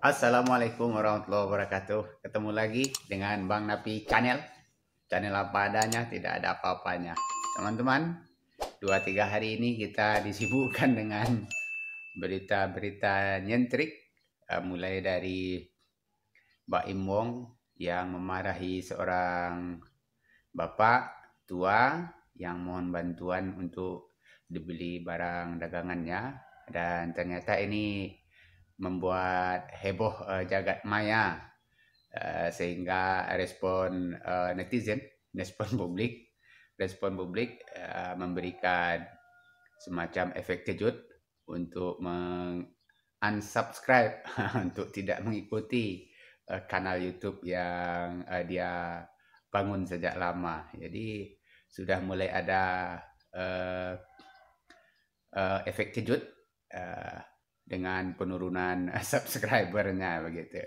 Assalamualaikum warahmatullahi wabarakatuh. Ketemu lagi dengan Bang Napi Channel apa adanya, tidak ada apa-apanya. Teman-teman, 2-3 hari ini kita disibukkan dengan berita-berita nyentrik, mulai dari Mbak Im Wong yang memarahi seorang bapak tua yang mohon bantuan untuk dibeli barang dagangannya, dan ternyata ini membuat heboh jagat maya, sehingga respon publik memberikan semacam efek kejut untuk unsubscribe untuk tidak mengikuti kanal YouTube yang dia bangun sejak lama. Jadi sudah mulai ada efek kejut uh, dengan penurunan subscribernya begitu.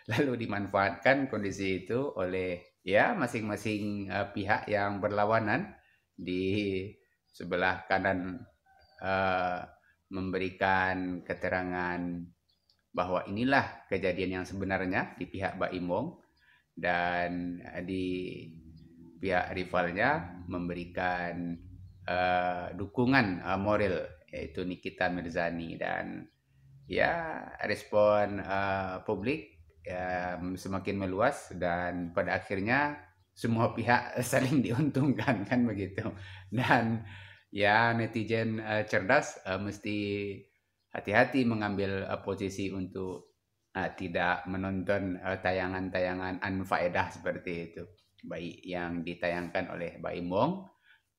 Lalu dimanfaatkan kondisi itu oleh ya masing-masing pihak yang berlawanan. Di sebelah kanan uh, memberikan keterangan bahwa inilah kejadian yang sebenarnya di pihak Mbak Imong, dan di pihak rivalnya memberikan dukungan moral, yaitu Nikita Mirzani. Dan ya respon publik semakin meluas, dan pada akhirnya semua pihak saling diuntungkan, kan begitu. Dan ya netizen cerdas mesti hati-hati mengambil posisi untuk tidak menonton tayangan-tayangan anfaedah seperti itu, baik yang ditayangkan oleh Mbak Imong,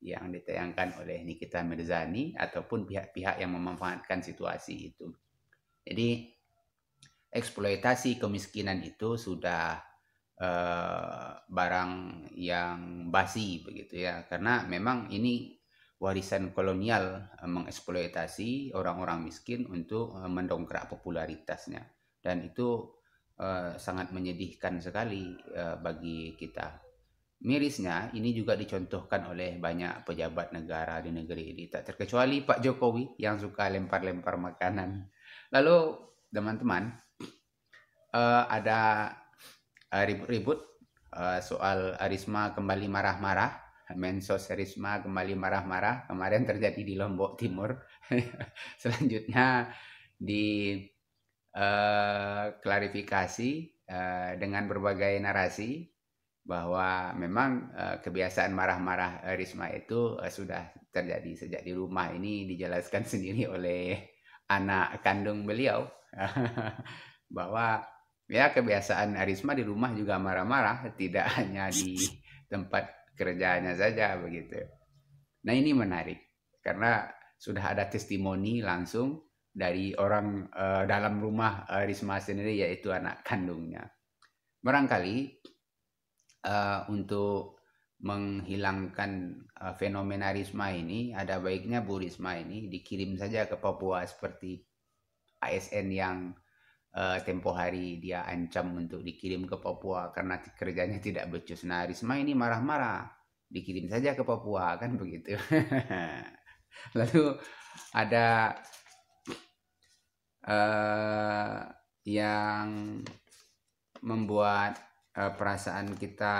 yang ditayangkan oleh Nikita Mirzani, ataupun pihak-pihak yang memanfaatkan situasi itu. Jadi eksploitasi kemiskinan itu sudah barang yang basi begitu ya, karena memang ini warisan kolonial mengeksploitasi orang-orang miskin untuk mendongkrak popularitasnya, dan itu sangat menyedihkan sekali bagi kita. Mirisnya ini juga dicontohkan oleh banyak pejabat negara di negeri ini, tak terkecuali Pak Jokowi yang suka lempar-lempar makanan. Lalu teman-teman, ada ribut-ribut soal Risma kembali marah-marah. Mensos Risma kembali marah-marah. Kemarin terjadi di Lombok Timur. Selanjutnya di klarifikasi dengan berbagai narasi bahwa memang kebiasaan marah-marah Risma itu sudah terjadi sejak di rumah. Ini dijelaskan sendiri oleh anak kandung beliau bahwa ya kebiasaan Risma di rumah juga marah-marah, tidak hanya di tempat kerjanya saja begitu. Nah, ini menarik karena sudah ada testimoni langsung dari orang dalam rumah Risma sendiri, yaitu anak kandungnya. Barangkali untuk menghilangkan fenomena Risma ini, ada baiknya Bu Risma ini dikirim saja ke Papua seperti ASN yang tempo hari dia ancam untuk dikirim ke Papua karena kerjanya tidak becus. Nah, Risma ini marah-marah, dikirim saja ke Papua, kan begitu. Lalu ada yang membuat perasaan kita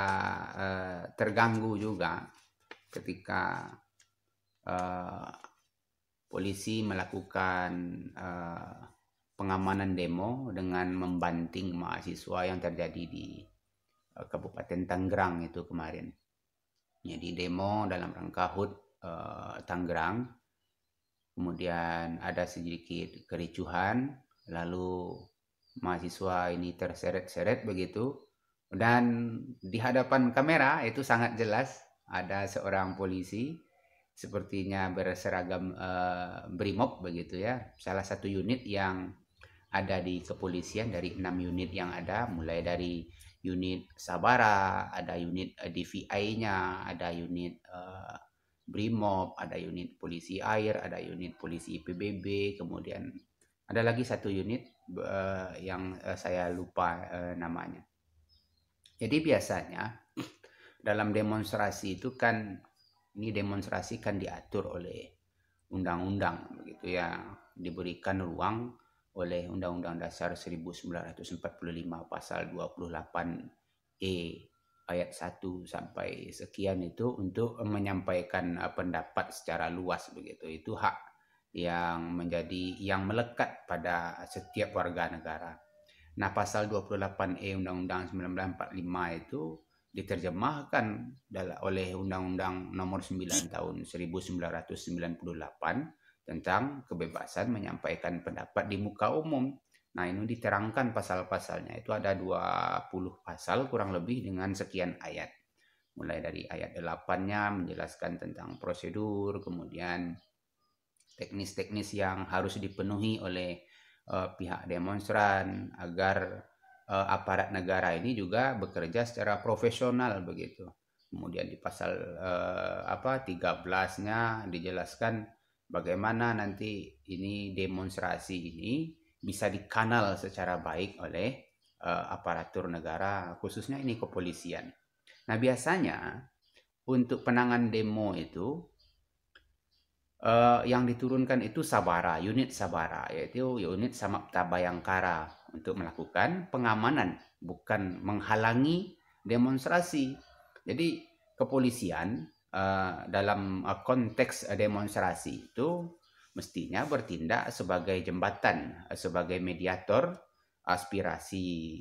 terganggu juga ketika polisi melakukan pengamanan demo dengan membanting mahasiswa yang terjadi di Kabupaten Tangerang itu kemarin. Jadi demo dalam rangka HUT Tangerang, kemudian ada sedikit kericuhan, lalu mahasiswa ini terseret-seret begitu, dan di hadapan kamera itu sangat jelas ada seorang polisi sepertinya berseragam BRIMOB begitu ya, salah satu unit yang ada di kepolisian dari 6 unit yang ada, mulai dari unit Sabara, ada unit DVI-nya, ada unit BRIMOB, ada unit polisi air, ada unit polisi PBB, kemudian ada lagi satu unit yang saya lupa namanya. Jadi biasanya dalam demonstrasi itu kan, ini demonstrasi kan diatur oleh undang-undang begitu ya, diberikan ruang oleh Undang-Undang Dasar 1945 pasal 28E ayat 1 sampai sekian itu untuk menyampaikan pendapat secara luas begitu. Itu hak yang melekat pada setiap warga negara. Nah, pasal 28E Undang-Undang 1945 itu diterjemahkan oleh Undang-Undang Nomor 9 Tahun 1998 tentang kebebasan menyampaikan pendapat di muka umum. Nah, ini diterangkan pasal-pasalnya. Itu ada 20 pasal kurang lebih dengan sekian ayat. Mulai dari ayat 8-nya menjelaskan tentang prosedur, kemudian teknis-teknis yang harus dipenuhi oleh pihak demonstran agar aparat negara ini juga bekerja secara profesional begitu. Kemudian di pasal 13-nya dijelaskan bagaimana nanti ini demonstrasi ini bisa dikanal secara baik oleh aparatur negara, khususnya ini kepolisian. Nah, biasanya untuk penanganan demo itu yang diturunkan itu Sabara, unit Sabara, yaitu unit Samapta Bayangkara untuk melakukan pengamanan, bukan menghalangi demonstrasi. Jadi kepolisian dalam konteks demonstrasi itu mestinya bertindak sebagai jembatan, sebagai mediator aspirasi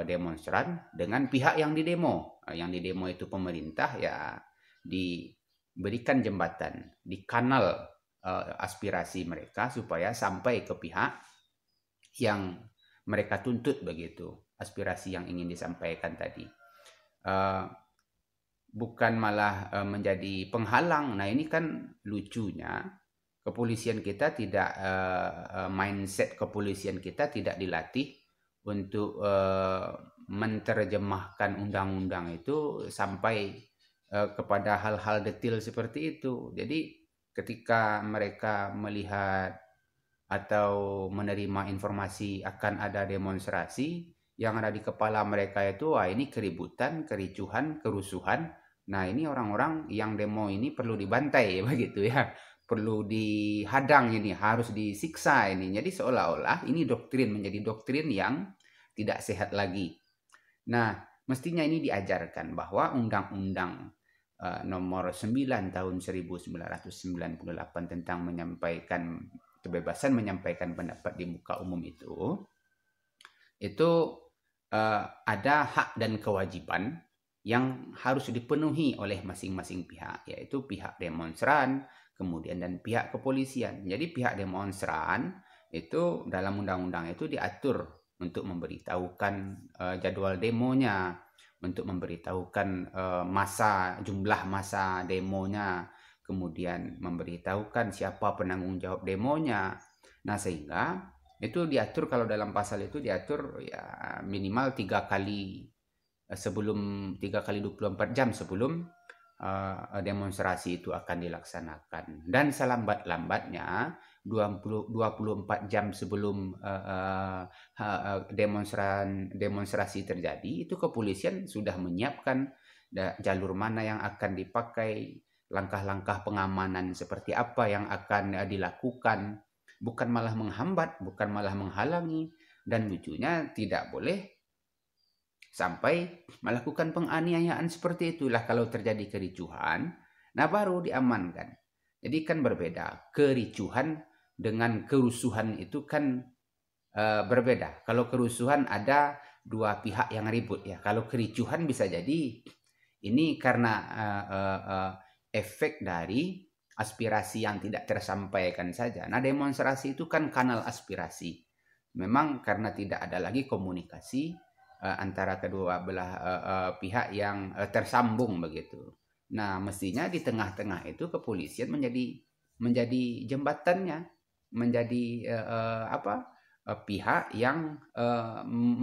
demonstran dengan pihak yang didemo. Yang didemo itu pemerintah, ya diberikan jembatan, di kanal aspirasi mereka supaya sampai ke pihak yang mereka tuntut begitu, aspirasi yang ingin disampaikan tadi. Bukan malah menjadi penghalang. Nah, ini kan lucunya kepolisian kita tidak, mindset kepolisian kita tidak dilatih untuk menerjemahkan undang-undang itu sampai kepada hal-hal detail seperti itu. Jadi ketika mereka melihat atau menerima informasi akan ada demonstrasi, yang ada di kepala mereka itu, wah ini keributan, kericuhan, kerusuhan. Nah, ini orang-orang yang demo ini perlu dibantai begitu ya. Perlu dihadang ini, harus disiksa ini. Jadi seolah-olah ini menjadi doktrin yang tidak sehat lagi. Nah, mestinya ini diajarkan bahwa Undang-Undang Nomor 9 Tahun 1998 tentang kebebasan menyampaikan pendapat di muka umum itu ada hak dan kewajiban yang harus dipenuhi oleh masing-masing pihak, yaitu pihak demonstran, kemudian dan pihak kepolisian. Jadi pihak demonstran itu dalam undang-undang itu diatur untuk memberitahukan jadwal demonya, untuk memberitahukan jumlah masa demonya, kemudian memberitahukan siapa penanggung jawab demonya. Nah, sehingga itu diatur, kalau dalam pasal itu diatur ya minimal 3 kali 24 jam sebelum demonstrasi itu akan dilaksanakan, dan selambat-lambatnya 24 jam sebelum demonstrasi terjadi itu kepolisian sudah menyiapkan jalur mana yang akan dipakai, langkah-langkah pengamanan seperti apa yang akan dilakukan, bukan malah menghambat, bukan malah menghalangi. Dan lucunya tidak boleh sampai melakukan penganiayaan seperti itulah kalau terjadi kericuhan. Nah, baru diamankan. Jadi kan berbeda. Kericuhan dengan kerusuhan itu kan berbeda. Kalau kerusuhan ada dua pihak yang ribut ya. Kalau kericuhan bisa jadi ini karena efek dari aspirasi yang tidak tersampaikan saja. Nah, demonstrasi itu kan kanal aspirasi. Memang karena tidak ada lagi komunikasi antara kedua belah pihak yang tersambung begitu. Nah, mestinya di tengah-tengah itu kepolisian menjadi jembatannya, menjadi pihak yang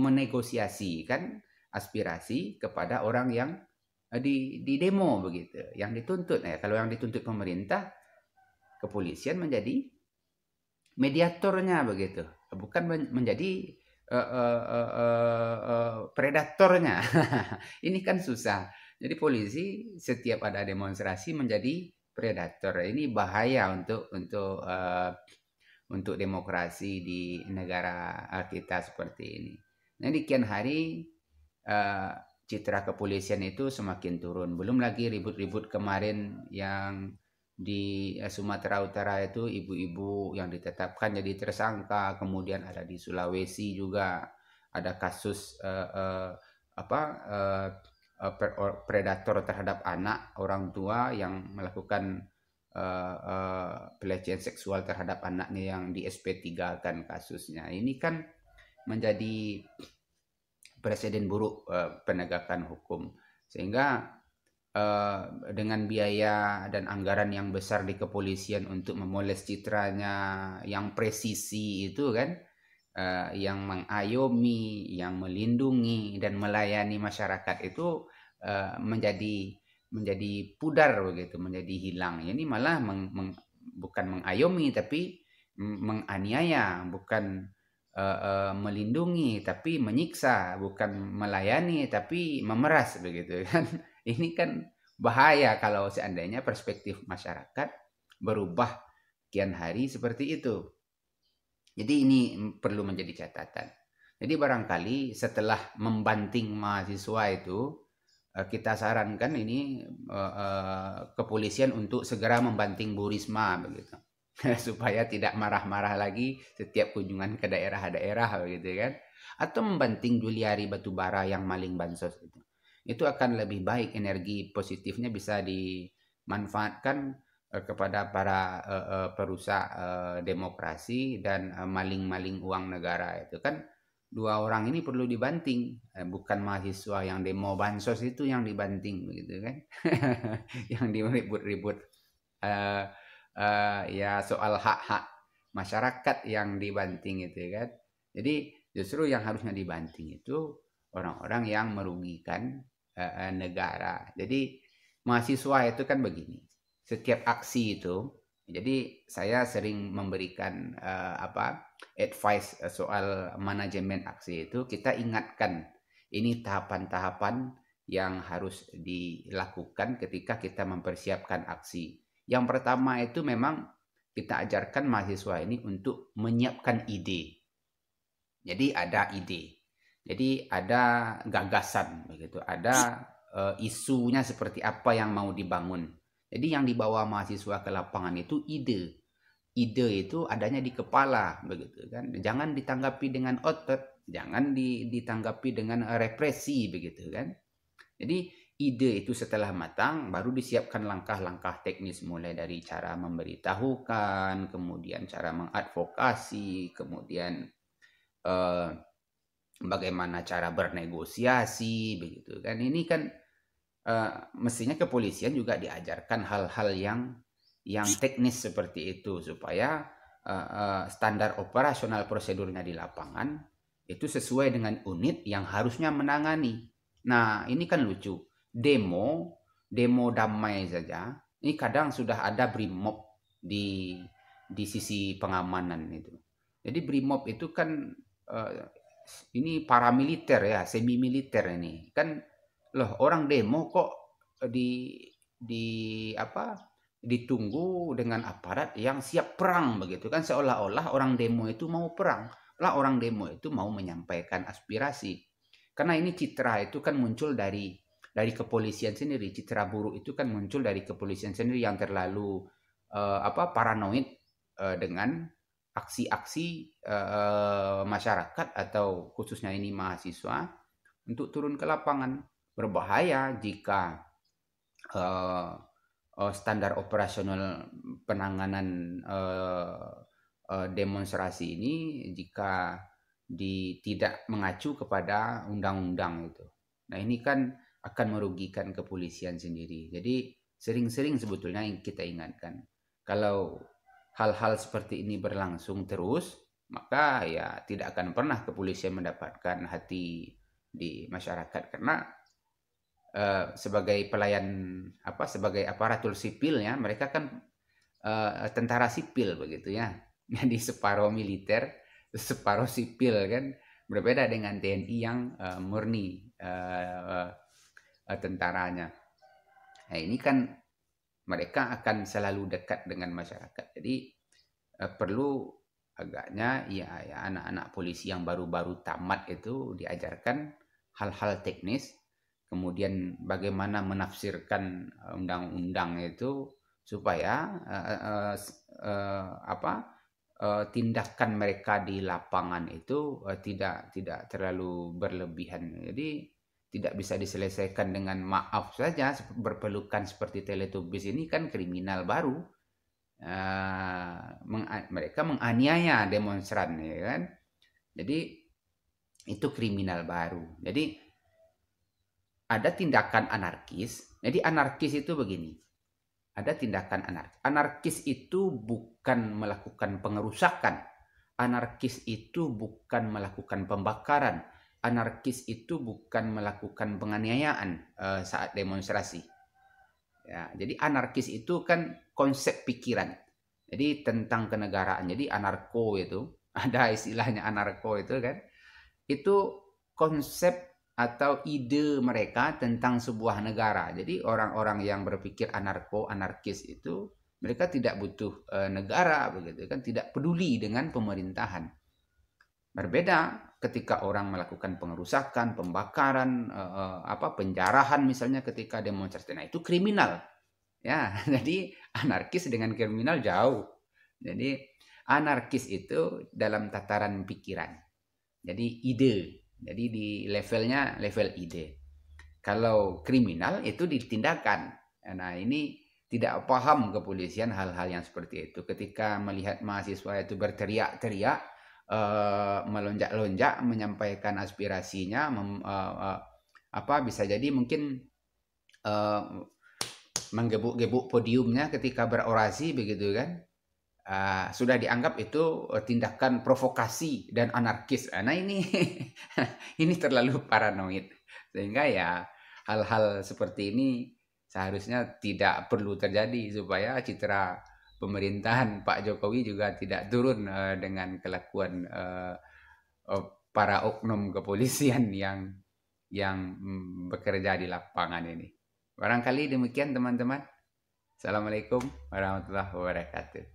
menegosiasikan aspirasi kepada orang yang di demo begitu, yang dituntut. Kalau yang dituntut pemerintah, kepolisian menjadi mediatornya begitu, bukan menjadi predatornya. Ini kan susah. Jadi polisi setiap ada demonstrasi menjadi predator. Ini bahaya untuk untuk demokrasi di negara kita seperti ini. Nah, di kian hari citra kepolisian itu semakin turun. Belum lagi ribut-ribut kemarin yang di Sumatera Utara itu ibu-ibu yang ditetapkan jadi tersangka, kemudian ada di Sulawesi juga ada kasus apa predator terhadap anak orang tua yang melakukan pelecehan seksual terhadap anaknya yang di SP3 kan kasusnya. Ini kan menjadi presiden buruk penegakan hukum, sehingga dengan biaya dan anggaran yang besar di kepolisian untuk memoles citranya yang presisi itu kan, yang mengayomi, yang melindungi dan melayani masyarakat itu menjadi pudar begitu, menjadi hilang. Ini malah bukan mengayomi tapi menganiaya, bukan melindungi tapi menyiksa, bukan melayani tapi memeras begitu kan. Ini kan bahaya kalau seandainya perspektif masyarakat berubah kian hari seperti itu. Jadi ini perlu menjadi catatan. Jadi barangkali setelah membanting mahasiswa itu, kita sarankan ini kepolisian untuk segera membanting Bu Risma begitu. Supaya tidak marah-marah lagi setiap kunjungan ke daerah-daerah begitu kan, atau membanting Juliari Batubara yang maling bansos itu akan lebih baik, energi positifnya bisa dimanfaatkan kepada para perusak demokrasi dan maling-maling uang negara itu kan. Dua orang ini perlu dibanting, bukan mahasiswa yang demo bansos itu yang dibanting begitu kan. Yang diribut-ribut ya soal hak-hak masyarakat yang dibanting itu kan. Jadi justru yang harusnya dibanting itu orang-orang yang merugikan negara. Jadi mahasiswa itu kan begini, setiap aksi itu, jadi saya sering memberikan advice soal manajemen aksi itu, kita ingatkan ini tahapan-tahapan yang harus dilakukan ketika kita mempersiapkan aksi. Yang pertama itu memang kita ajarkan mahasiswa ini untuk menyiapkan ide. Jadi ada ide, jadi ada gagasan begitu, ada isunya seperti apa yang mau dibangun. Jadi yang dibawa mahasiswa ke lapangan itu ide. Ide itu adanya di kepala begitu kan. Jangan ditanggapi dengan otot, jangan ditanggapi dengan represi begitu kan. Jadi ide itu setelah matang baru disiapkan langkah-langkah teknis, mulai dari cara memberitahukan, kemudian cara mengadvokasi, kemudian bagaimana cara bernegosiasi begitu kan. Ini kan mestinya kepolisian juga diajarkan hal-hal yang teknis seperti itu supaya standar operasional prosedurnya di lapangan itu sesuai dengan unit yang harusnya menangani. Nah, ini kan lucu. Demo damai saja, ini kadang sudah ada brimob di sisi pengamanan itu. Jadi brimob itu kan ini paramiliter ya, semi militer ini. Kan loh, orang demo kok ditunggu dengan aparat yang siap perang begitu kan, seolah-olah orang demo itu mau perang. Lah orang demo itu mau menyampaikan aspirasi. Karena ini citra itu kan muncul dari kepolisian sendiri. Citra buruk itu kan muncul dari kepolisian sendiri yang terlalu paranoid dengan aksi-aksi masyarakat atau khususnya ini mahasiswa untuk turun ke lapangan. Berbahaya jika standar operasional penanganan demonstrasi ini jika tidak mengacu kepada undang-undang itu. Nah, ini kan akan merugikan kepolisian sendiri. Jadi sering-sering sebetulnya yang kita ingatkan, kalau hal-hal seperti ini berlangsung terus, maka ya tidak akan pernah kepolisian mendapatkan hati di masyarakat, karena sebagai pelayan sebagai aparatur sipil ya, mereka kan tentara sipil begitu ya. Jadi separuh militer, separuh sipil kan, berbeda dengan TNI yang murni tentaranya. Nah, ini kan mereka akan selalu dekat dengan masyarakat. Jadi perlu agaknya ya anak-anak polisi yang baru-baru tamat itu diajarkan hal-hal teknis, kemudian bagaimana menafsirkan undang-undang itu supaya tindakan mereka di lapangan itu tidak terlalu berlebihan. Jadi tidak bisa diselesaikan dengan maaf saja, berpelukan seperti Teletubbies ini kan kriminal baru. Mereka menganiaya demonstran, ya kan? Jadi itu kriminal baru. Jadi ada tindakan anarkis. Jadi anarkis itu begini. Ada tindakan anarkis. Anarkis itu bukan melakukan pengerusakan. Anarkis itu bukan melakukan pembakaran. Anarkis itu bukan melakukan penganiayaan saat demonstrasi. Ya, jadi anarkis itu kan konsep pikiran. Jadi tentang kenegaraan. Jadi anarko itu, ada istilahnya anarko itu kan. Itu konsep atau ide mereka tentang sebuah negara. Jadi orang-orang yang berpikir anarkis itu mereka tidak butuh negara begitu kan, tidak peduli dengan pemerintahan. Berbeda ketika orang melakukan pengerusakan, pembakaran, penjarahan misalnya ketika demonstrasi. Nah, itu kriminal. Ya, jadi anarkis dengan kriminal jauh. Jadi anarkis itu dalam tataran pikiran. Jadi ide. Jadi di levelnya level ide. Kalau kriminal itu ditindakan. Nah, ini tidak paham kepolisian hal-hal yang seperti itu. Ketika melihat mahasiswa itu berteriak-teriak, melonjak-lonjak menyampaikan aspirasinya, bisa jadi mungkin menggebuk-gebuk podiumnya ketika berorasi begitu kan, sudah dianggap itu tindakan provokasi dan anarkis. Nah ini ini terlalu paranoid, sehingga ya hal-hal seperti ini seharusnya tidak perlu terjadi supaya citra pemerintahan Pak Jokowi juga tidak turun dengan kelakuan para oknum kepolisian yang bekerja di lapangan ini. Barangkali demikian teman-teman. Assalamualaikum warahmatullahi wabarakatuh.